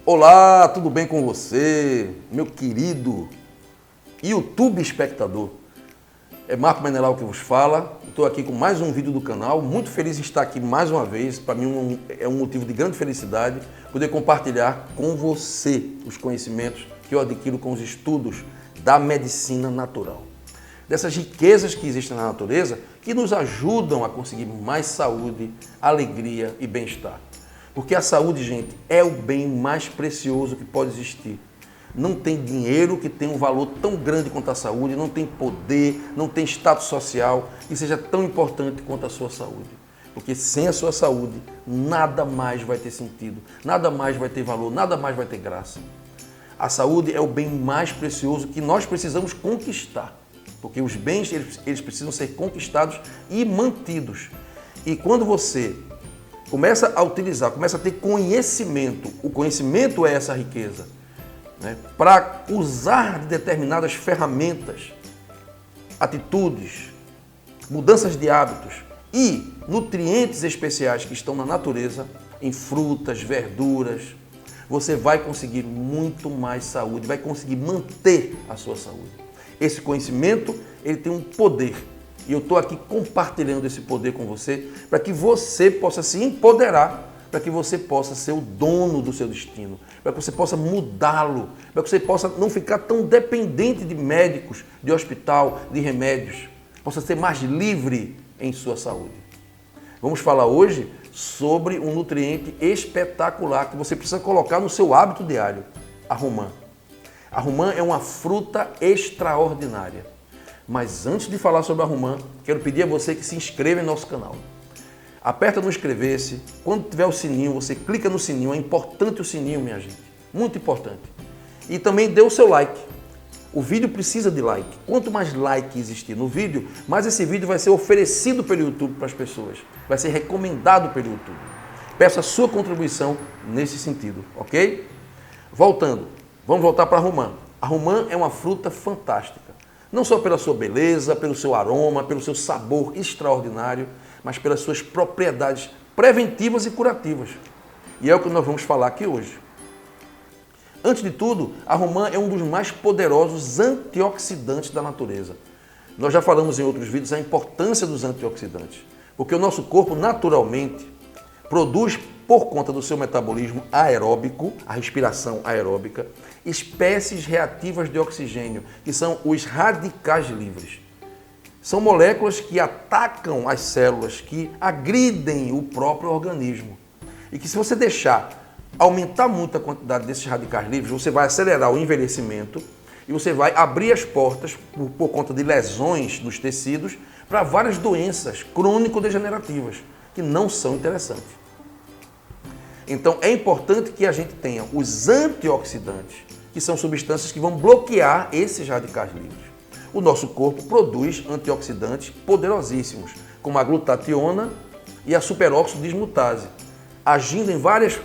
Olá, tudo bem com você, meu querido YouTube espectador? É Marco Menelau que vos fala, estou aqui com mais um vídeo do canal, muito feliz em estar aqui mais uma vez, para mim é um motivo de grande felicidade poder compartilhar com você os conhecimentos que eu adquiro com os estudos da medicina natural. Dessas riquezas que existem na natureza que nos ajudam a conseguir mais saúde, alegria e bem-estar. Porque a saúde, gente, é o bem mais precioso que pode existir. Não tem dinheiro que tenha um valor tão grande quanto a saúde, não tem poder, não tem status social que seja tão importante quanto a sua saúde. Porque sem a sua saúde, nada mais vai ter sentido, nada mais vai ter valor, nada mais vai ter graça. A saúde é o bem mais precioso que nós precisamos conquistar. Porque os bens, eles precisam ser conquistados e mantidos. E quando você começa a utilizar, começa a ter conhecimento, o conhecimento é essa riqueza, né? Para usar determinadas ferramentas, atitudes, mudanças de hábitos e nutrientes especiais que estão na natureza, em frutas, verduras, você vai conseguir muito mais saúde, vai conseguir manter a sua saúde. Esse conhecimento, ele tem um poder. E eu estou aqui compartilhando esse poder com você para que você possa se empoderar, para que você possa ser o dono do seu destino, para que você possa mudá-lo, para que você possa não ficar tão dependente de médicos, de hospital, de remédios, possa ser mais livre em sua saúde. Vamos falar hoje sobre um nutriente espetacular que você precisa colocar no seu hábito diário, a romã. A romã é uma fruta extraordinária. Mas antes de falar sobre a romã, quero pedir a você que se inscreva em nosso canal. Aperta no inscrever-se, quando tiver o sininho, você clica no sininho, é importante o sininho, minha gente, muito importante. E também dê o seu like. O vídeo precisa de like. Quanto mais like existir no vídeo, mais esse vídeo vai ser oferecido pelo YouTube para as pessoas, vai ser recomendado pelo YouTube. Peço a sua contribuição nesse sentido, ok? Voltando, vamos voltar para a romã. A romã é uma fruta fantástica. Não só pela sua beleza, pelo seu aroma, pelo seu sabor extraordinário, mas pelas suas propriedades preventivas e curativas. E é o que nós vamos falar aqui hoje. Antes de tudo, a romã é um dos mais poderosos antioxidantes da natureza. Nós já falamos em outros vídeos a importância dos antioxidantes, porque o nosso corpo naturalmente produz, por conta do seu metabolismo aeróbico, a respiração aeróbica, espécies reativas de oxigênio, que são os radicais livres. São moléculas que atacam as células, que agridem o próprio organismo. E que se você deixar aumentar muito a quantidade desses radicais livres, você vai acelerar o envelhecimento e você vai abrir as portas, por conta de lesões nos tecidos, para várias doenças crônico-degenerativas, que não são interessantes. Então, é importante que a gente tenha os antioxidantes, que são substâncias que vão bloquear esses radicais livres. O nosso corpo produz antioxidantes poderosíssimos, como a glutationa e a superóxido dismutase, agindo em várias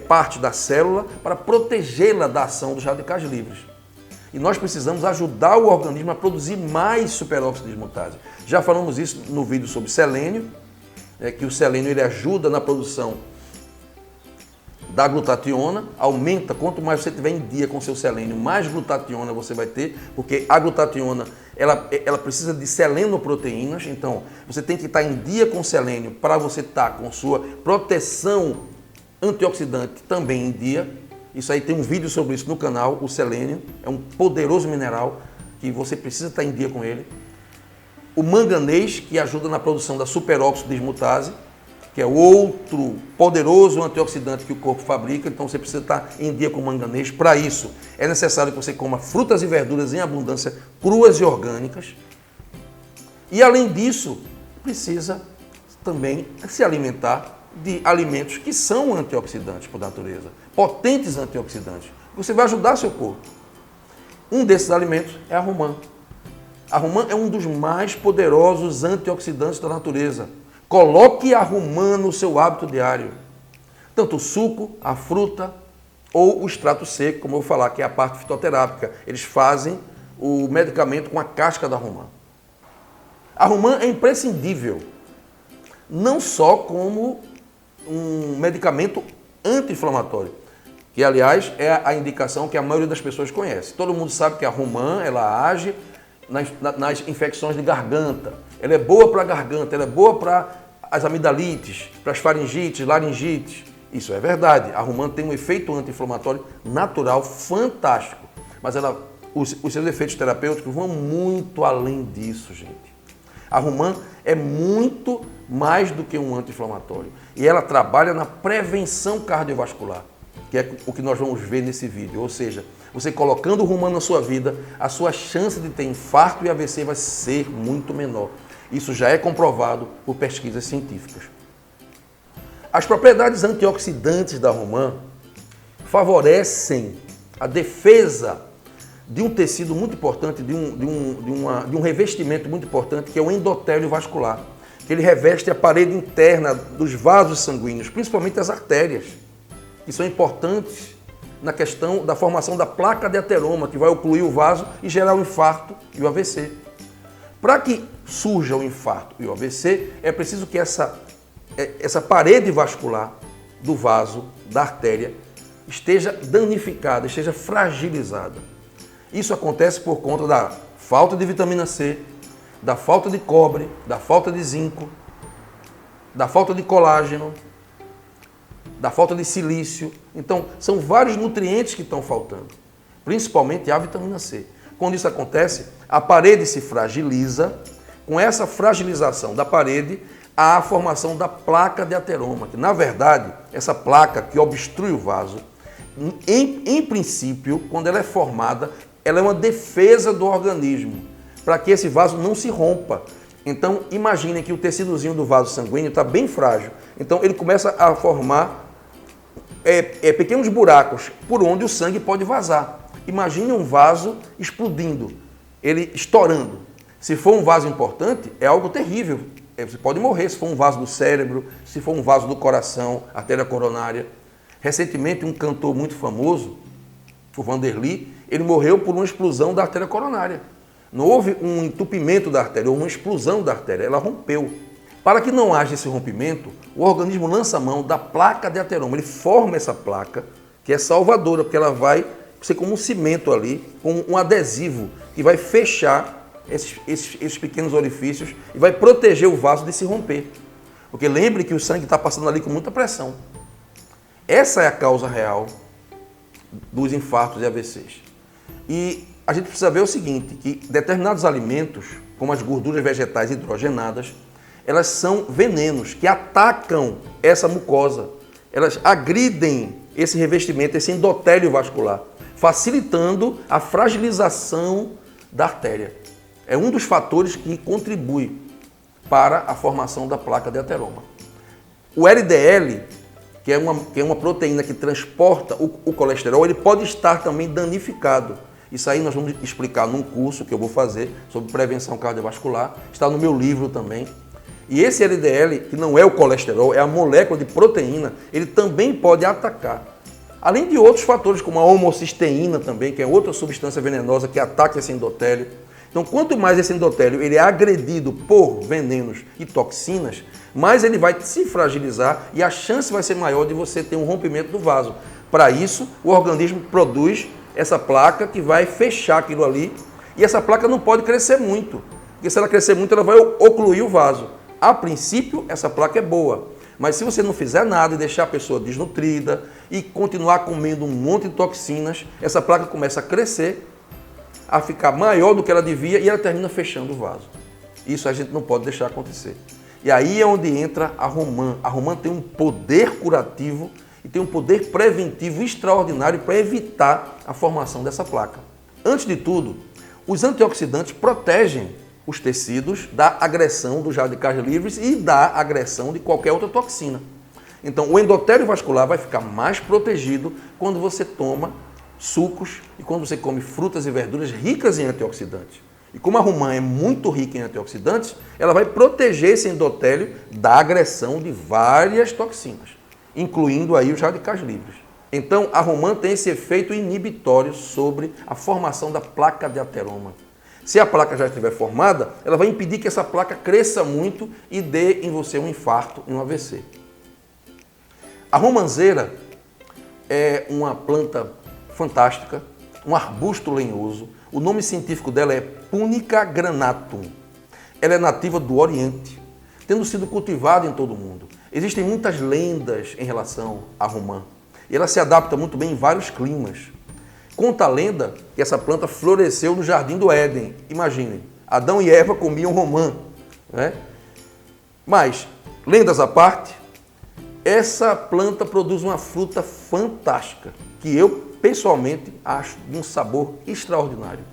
partes da célula para protegê-la da ação dos radicais livres. E nós precisamos ajudar o organismo a produzir mais superóxido dismutase. Já falamos isso no vídeo sobre selênio, que o selênio ele ajuda na produção da glutationa, aumenta, quanto mais você tiver em dia com seu selênio, mais glutationa você vai ter, porque a glutationa, ela precisa de selenoproteínas, então você tem que estar em dia com selênio para você estar com sua proteção antioxidante também em dia. Isso aí tem um vídeo sobre isso no canal, o selênio, é um poderoso mineral que você precisa estar em dia com ele. O manganês, que ajuda na produção da superóxido dismutase, que é outro poderoso antioxidante que o corpo fabrica, então você precisa estar em dia com manganês. Para isso, é necessário que você coma frutas e verduras em abundância, cruas e orgânicas. E além disso, precisa também se alimentar de alimentos que são antioxidantes por natureza, potentes antioxidantes. Você vai ajudar seu corpo. Um desses alimentos é a romã. A romã é um dos mais poderosos antioxidantes da natureza. Coloque a romã no seu hábito diário. Tanto o suco, a fruta ou o extrato seco, como eu vou falar, que é a parte fitoterápica. Eles fazem o medicamento com a casca da romã. A romã é imprescindível, não só como um medicamento anti-inflamatório, que aliás é a indicação que a maioria das pessoas conhece. Todo mundo sabe que a romã, ela age nas infecções de garganta. Ela é boa para a garganta, ela é boa para as amidalites, para as faringites, laringites. Isso é verdade. A romã tem um efeito anti-inflamatório natural fantástico, mas os seus efeitos terapêuticos vão muito além disso, gente. A romã é muito mais do que um anti-inflamatório e ela trabalha na prevenção cardiovascular, que é o que nós vamos ver nesse vídeo. Ou seja, você colocando o romã na sua vida, a sua chance de ter infarto e AVC vai ser muito menor. Isso já é comprovado por pesquisas científicas. As propriedades antioxidantes da romã favorecem a defesa de um tecido muito importante, de um revestimento muito importante, que é o endotélio vascular, que ele reveste a parede interna dos vasos sanguíneos, principalmente as artérias, que são importantes na questão da formação da placa de ateroma, que vai ocluir o vaso e gerar o infarto e o AVC. Para que surja o infarto e o AVC, é preciso que essa parede vascular do vaso, da artéria, esteja danificada, esteja fragilizada. Isso acontece por conta da falta de vitamina C, da falta de cobre, da falta de zinco, da falta de colágeno, da falta de silício. Então, são vários nutrientes que estão faltando, principalmente a vitamina C. Quando isso acontece, a parede se fragiliza. Com essa fragilização da parede, há a formação da placa de ateroma, que, na verdade, essa placa que obstrui o vaso, em princípio, quando ela é formada, ela é uma defesa do organismo, para que esse vaso não se rompa. Então, imaginem que o tecidozinho do vaso sanguíneo está bem frágil. Então, ele começa a formar pequenos buracos por onde o sangue pode vazar. Imagine um vaso explodindo, ele estourando. Se for um vaso importante, é algo terrível. Você pode morrer se for um vaso do cérebro, se for um vaso do coração, artéria coronária. Recentemente, um cantor muito famoso, o Vanderly, ele morreu por uma explosão da artéria coronária. Não houve um entupimento da artéria, houve uma explosão da artéria, ela rompeu. Para que não haja esse rompimento, o organismo lança a mão da placa de ateroma. Ele forma essa placa, que é salvadora, porque ela vai ser como um cimento ali, com um adesivo, que vai fechar esses pequenos orifícios e vai proteger o vaso de se romper. Porque lembre que o sangue está passando ali com muita pressão. Essa é a causa real dos infartos e AVCs. E a gente precisa ver o seguinte, que determinados alimentos, como as gorduras vegetais hidrogenadas, elas são venenos que atacam essa mucosa. Elas agridem esse revestimento, esse endotélio vascular, facilitando a fragilização da artéria. É um dos fatores que contribui para a formação da placa de ateroma. O LDL, que é uma proteína que transporta o colesterol, ele pode estar também danificado. Isso aí nós vamos explicar num curso que eu vou fazer sobre prevenção cardiovascular. Está no meu livro também. E esse LDL, que não é o colesterol, é a molécula de proteína, ele também pode atacar. Além de outros fatores, como a homocisteína também, que é outra substância venenosa que ataca esse endotélio. Então, quanto mais esse endotélio ele é agredido por venenos e toxinas, mais ele vai se fragilizar e a chance vai ser maior de você ter um rompimento do vaso. Para isso, o organismo produz essa placa que vai fechar aquilo ali e essa placa não pode crescer muito, porque se ela crescer muito, ela vai ocluir o vaso. A princípio, essa placa é boa, mas se você não fizer nada e deixar a pessoa desnutrida e continuar comendo um monte de toxinas, essa placa começa a crescer, a ficar maior do que ela devia e ela termina fechando o vaso. Isso a gente não pode deixar acontecer. E aí é onde entra a romã. A romã tem um poder curativo e tem um poder preventivo extraordinário para evitar a formação dessa placa. Antes de tudo, os antioxidantes protegem os tecidos da agressão dos radicais livres e da agressão de qualquer outra toxina. Então, o endotélio vascular vai ficar mais protegido quando você toma sucos e quando você come frutas e verduras ricas em antioxidantes. E como a romã é muito rica em antioxidantes, ela vai proteger esse endotélio da agressão de várias toxinas, incluindo aí os radicais livres. Então, a romã tem esse efeito inibitório sobre a formação da placa de ateroma. Se a placa já estiver formada, ela vai impedir que essa placa cresça muito e dê em você um infarto e um AVC. A romanzeira é uma planta fantástica, um arbusto lenhoso. O nome científico dela é Punica granatum. Ela é nativa do Oriente, tendo sido cultivada em todo o mundo. Existem muitas lendas em relação à romã. E ela se adapta muito bem em vários climas. Conta a lenda que essa planta floresceu no Jardim do Éden. Imaginem, Adão e Eva comiam romã, né? Mas, lendas à parte, essa planta produz uma fruta fantástica, que eu, pessoalmente, acho de um sabor extraordinário.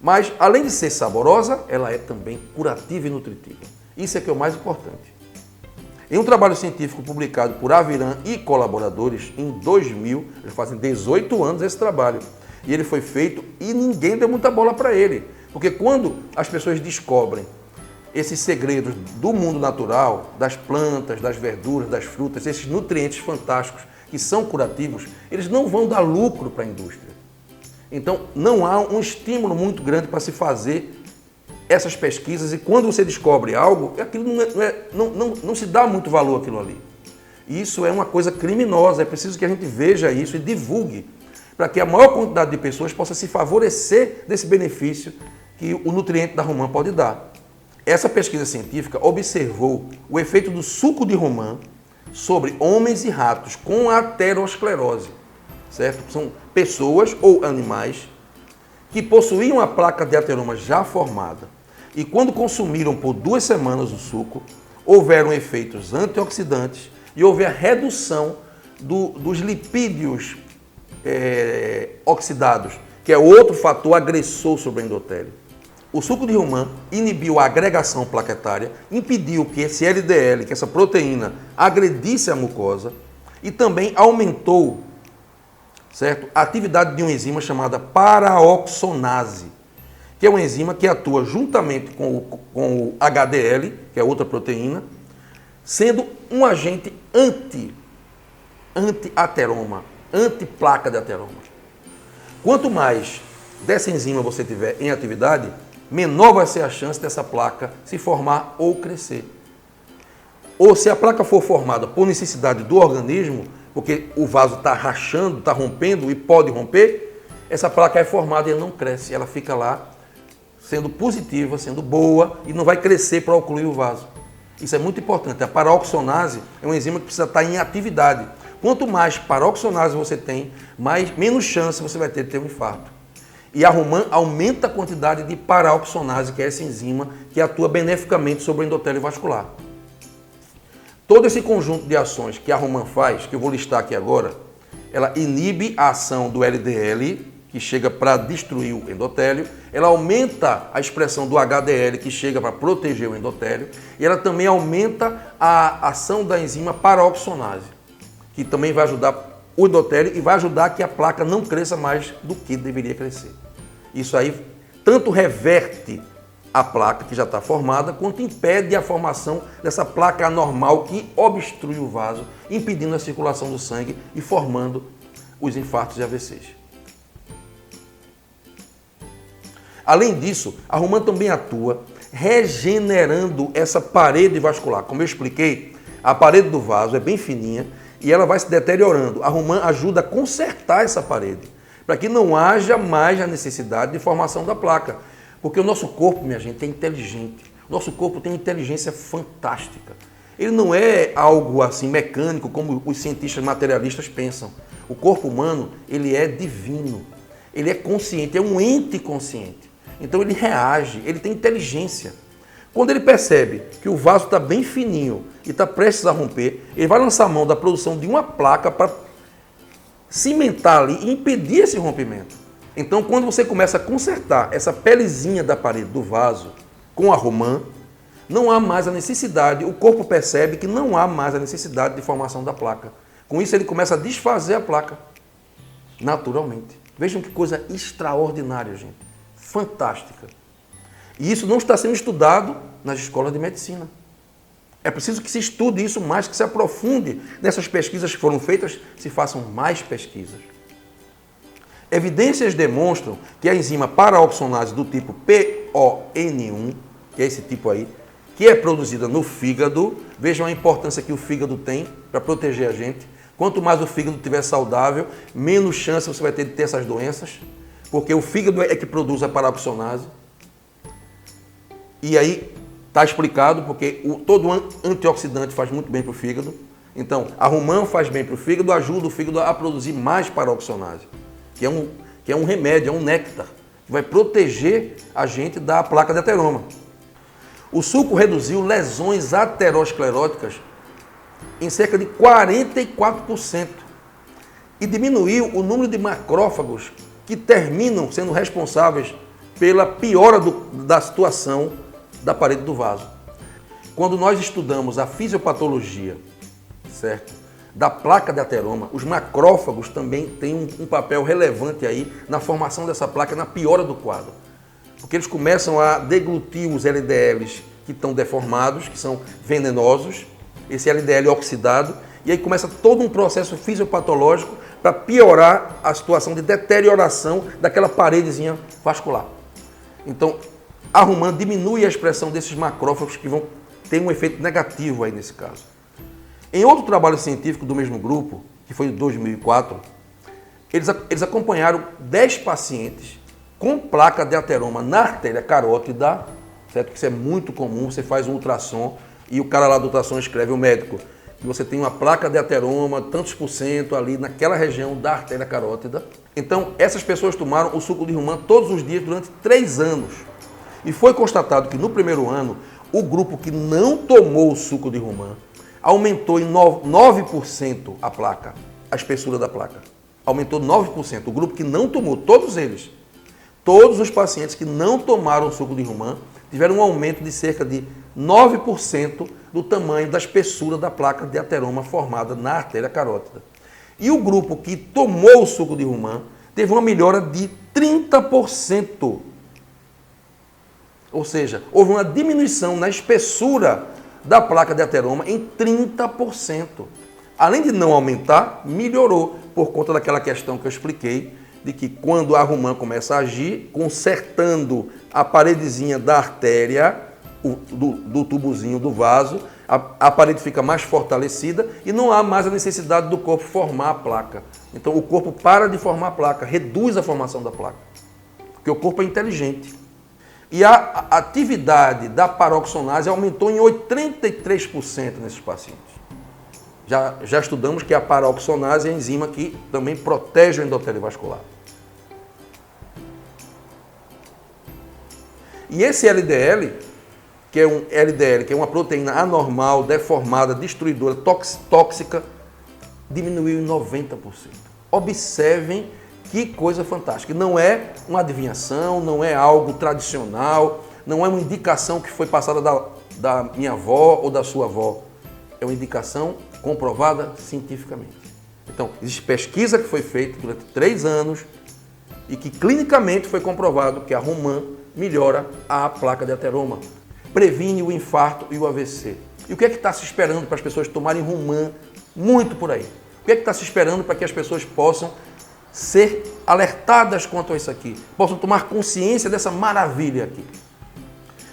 Mas, além de ser saborosa, ela é também curativa e nutritiva. Isso é que é o mais importante. Em um trabalho científico publicado por Aviran e colaboradores em 2000, já fazem 18 anos esse trabalho, e ele foi feito e ninguém deu muita bola para ele. Porque quando as pessoas descobrem esses segredos do mundo natural, das plantas, das verduras, das frutas, esses nutrientes fantásticos que são curativos, eles não vão dar lucro para a indústria. Então, não há um estímulo muito grande para se fazer essas pesquisas, e quando você descobre algo, aquilo não se dá muito valor àquilo ali. E isso é uma coisa criminosa, é preciso que a gente veja isso e divulgue, para que a maior quantidade de pessoas possa se favorecer desse benefício que o nutriente da romã pode dar. Essa pesquisa científica observou o efeito do suco de romã sobre homens e ratos com aterosclerose, certo? São pessoas ou animais que possuíam a placa de ateroma já formada e quando consumiram por 2 semanas o suco, houveram efeitos antioxidantes e houve a redução dos lipídios oxidados, que é outro fator agressor sobre o endotélio. O suco de romã inibiu a agregação plaquetária, impediu que esse LDL, que essa proteína, agredisse a mucosa e também aumentou, certo, a atividade de uma enzima chamada paraoxonase, que é uma enzima que atua juntamente com o HDL, que é outra proteína, sendo um agente anti-ateroma, anti-placa de ateroma. Quanto mais dessa enzima você tiver em atividade, menor vai ser a chance dessa placa se formar ou crescer. Ou se a placa for formada por necessidade do organismo, porque o vaso está rachando, está rompendo e pode romper, essa placa é formada e não cresce, ela fica lá sendo positiva, sendo boa e não vai crescer para ocluir o vaso. Isso é muito importante. A paroxonase é uma enzima que precisa estar em atividade. Quanto mais paroxonase você tem, menos chance você vai ter de ter um infarto. E a romã aumenta a quantidade de paraoxonase, que é essa enzima que atua beneficamente sobre o endotélio vascular. Todo esse conjunto de ações que a romã faz, que eu vou listar aqui agora, ela inibe a ação do LDL, que chega para destruir o endotélio, ela aumenta a expressão do HDL, que chega para proteger o endotélio, e ela também aumenta a ação da enzima paraoxonase, que também vai ajudar o endotélio e vai ajudar que a placa não cresça mais do que deveria crescer. Isso aí tanto reverte a placa que já está formada, quanto impede a formação dessa placa anormal que obstrui o vaso, impedindo a circulação do sangue e formando os infartos e AVCs. Além disso, a romã também atua regenerando essa parede vascular. Como eu expliquei, a parede do vaso é bem fininha e ela vai se deteriorando. A romã ajuda a consertar essa parede, para que não haja mais a necessidade de formação da placa. Porque o nosso corpo, minha gente, é inteligente. O nosso corpo tem inteligência fantástica. Ele não é algo assim mecânico como os cientistas materialistas pensam. O corpo humano, ele é divino. Ele é consciente, é um ente consciente. Então ele reage, ele tem inteligência. Quando ele percebe que o vaso está bem fininho e está prestes a romper, ele vai lançar a mão da produção de uma placa para cimentar ali e impedir esse rompimento. Então, quando você começa a consertar essa pelezinha da parede do vaso com a romã, não há mais a necessidade, o corpo percebe que não há mais a necessidade de formação da placa. Com isso, ele começa a desfazer a placa, naturalmente. Vejam que coisa extraordinária, gente. Fantástica. E isso não está sendo estudado nas escolas de medicina. É preciso que se estude isso mais, que se aprofunde nessas pesquisas que foram feitas, se façam mais pesquisas. Evidências demonstram que a enzima paraoxonase do tipo PON1, que é esse tipo aí, que é produzida no fígado, vejam a importância que o fígado tem para proteger a gente, Quanto mais o fígado estiver saudável, menos chance você vai ter de ter essas doenças, porque o fígado é que produz a paroxonase. E aí está explicado, porque todo antioxidante faz muito bem para o fígado. Então, a romã faz bem para o fígado, ajuda o fígado a produzir mais paroxonase, que é um remédio, é um néctar, que vai proteger a gente da placa de ateroma. O suco reduziu lesões ateroscleróticas em cerca de 44% e diminuiu o número de macrófagos que terminam sendo responsáveis pela piora da situação da parede do vaso. Quando nós estudamos a fisiopatologia, certo, da placa de ateroma, os macrófagos também têm um papel relevante aí na formação dessa placa, na piora do quadro. Porque eles começam a deglutir os LDLs que estão deformados, que são venenosos, esse LDL oxidado, e aí começa todo um processo fisiopatológico para piorar a situação de deterioração daquela paredezinha vascular. Então, a romã diminui a expressão desses macrófagos que vão ter um efeito negativo aí nesse caso. Em outro trabalho científico do mesmo grupo, que foi em 2004, eles acompanharam 10 pacientes com placa de ateroma na artéria carótida, certo? Que isso é muito comum, você faz um ultrassom e o cara lá do ultrassom escreve, o médico, que você tem uma placa de ateroma, tantos por cento ali naquela região da artéria carótida. Então, essas pessoas tomaram o suco de romã todos os dias durante 3 anos. E foi constatado que no primeiro ano, o grupo que não tomou o suco de romã aumentou em 9% a placa, a espessura da placa. Aumentou 9%. O grupo que não tomou, todos eles, todos os pacientes que não tomaram o suco de romã tiveram um aumento de cerca de 9% do tamanho da espessura da placa de ateroma formada na artéria carótida. E o grupo que tomou o suco de romã teve uma melhora de 30%. Ou seja, houve uma diminuição na espessura da placa de ateroma em 30%. Além de não aumentar, melhorou por conta daquela questão que eu expliquei, de que quando a romã começa a agir, consertando a paredezinha da artéria, do tubozinho do vaso, a parede fica mais fortalecida e não há mais a necessidade do corpo formar a placa. Então o corpo para de formar a placa, reduz a formação da placa, porque o corpo é inteligente. E a atividade da paroxonase aumentou em 83% nesses pacientes. Já estudamos que a paroxonase é a enzima que também protege o endotélio vascular. E esse LDL, que é uma proteína anormal, deformada, destruidora, tóxica, diminuiu em 90%. Observem que coisa fantástica. Não é uma adivinhação, não é algo tradicional, não é uma indicação que foi passada da minha avó ou da sua avó. É uma indicação comprovada cientificamente. Então, existe pesquisa que foi feita durante 3 anos e que clinicamente foi comprovado que a romã melhora a placa de ateroma, previne o infarto e o AVC. E o que é que está se esperando para as pessoas tomarem romã muito por aí? O que é que está se esperando para que as pessoas possam ser alertadas quanto a isso aqui, possam tomar consciência dessa maravilha aqui?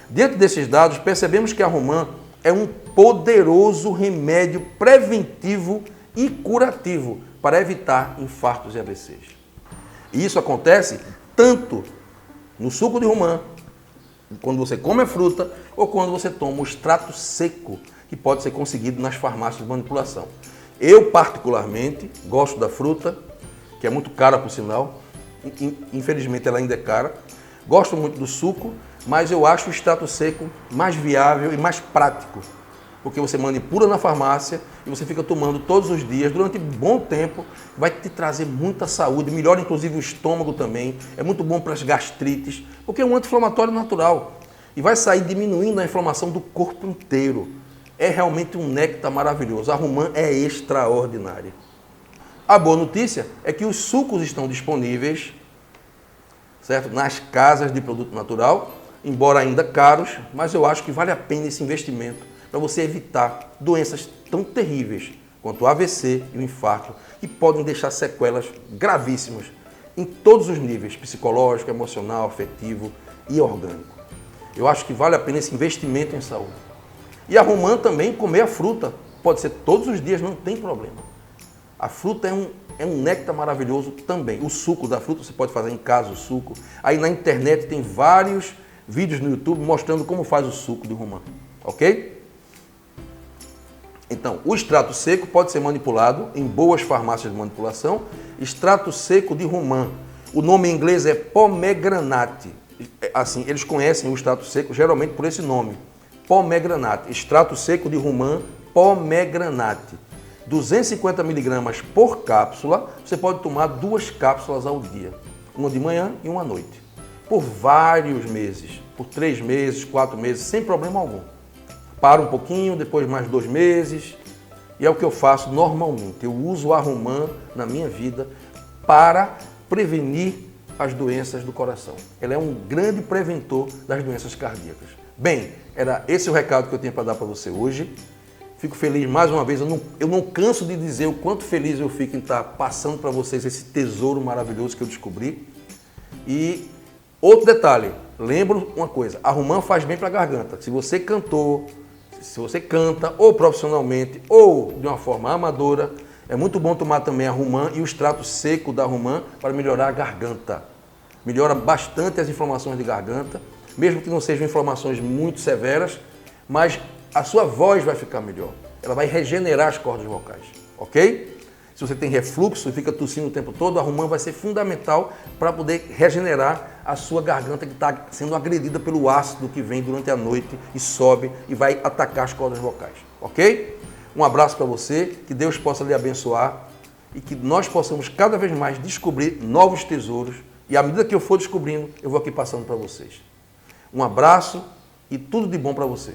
Diante desses dados, percebemos que a romã é um poderoso remédio preventivo e curativo para evitar infartos e AVCs. E isso acontece tanto no suco de romã, quando você come a fruta, ou quando você toma o extrato seco, que pode ser conseguido nas farmácias de manipulação. Eu, particularmente, gosto da fruta, que é muito cara, por sinal. Infelizmente, ela ainda é cara. Gosto muito do suco, mas eu acho o extrato seco mais viável e mais prático, porque você manipula na farmácia e você fica tomando todos os dias, durante um bom tempo, vai te trazer muita saúde, melhora inclusive o estômago também, é muito bom para as gastrites, porque é um anti-inflamatório natural e vai sair diminuindo a inflamação do corpo inteiro. É realmente um néctar maravilhoso, a romã é extraordinária. A boa notícia é que os sucos estão disponíveis, certo? Nas casas de produto natural, embora ainda caros, mas eu acho que vale a pena esse investimento para você evitar doenças tão terríveis quanto o AVC e o infarto, que podem deixar sequelas gravíssimas em todos os níveis, psicológico, emocional, afetivo e orgânico. Eu acho que vale a pena esse investimento em saúde. E a romã também, comer a fruta, pode ser todos os dias, não tem problema. A fruta é um néctar maravilhoso também. O suco da fruta, você pode fazer em casa o suco. Aí na internet tem vários vídeos no YouTube mostrando como faz o suco de romã, ok? Então, o extrato seco pode ser manipulado em boas farmácias de manipulação. Extrato seco de romã. O nome em inglês é pomegranate. Assim, eles conhecem o extrato seco geralmente por esse nome. Pomegranate. Extrato seco de romã, pomegranate. 250 miligramas por cápsula. Você pode tomar 2 cápsulas ao dia. Uma de manhã e uma à noite. Por vários meses. Por 3 meses, 4 meses, sem problema algum. Para um pouquinho, depois mais 2 meses. E é o que eu faço normalmente. Eu uso a romã na minha vida para prevenir as doenças do coração. Ela é um grande preventor das doenças cardíacas. Bem, era esse o recado que eu tinha para dar para você hoje. Fico feliz mais uma vez. Eu não canso de dizer o quanto feliz eu fico em estar passando para vocês esse tesouro maravilhoso que eu descobri. E outro detalhe, lembro uma coisa, a romã faz bem para a garganta. Se você cantou, se você canta ou profissionalmente ou de uma forma amadora, é muito bom tomar também a romã e o extrato seco da romã para melhorar a garganta. Melhora bastante as inflamações de garganta, mesmo que não sejam inflamações muito severas, mas a sua voz vai ficar melhor. Ela vai regenerar as cordas vocais, ok? Se você tem refluxo e fica tossindo o tempo todo, a romã vai ser fundamental para poder regenerar a sua garganta que está sendo agredida pelo ácido que vem durante a noite e sobe e vai atacar as cordas vocais, ok? Um abraço para você, que Deus possa lhe abençoar e que nós possamos cada vez mais descobrir novos tesouros e à medida que eu for descobrindo, eu vou aqui passando para vocês. Um abraço e tudo de bom para você.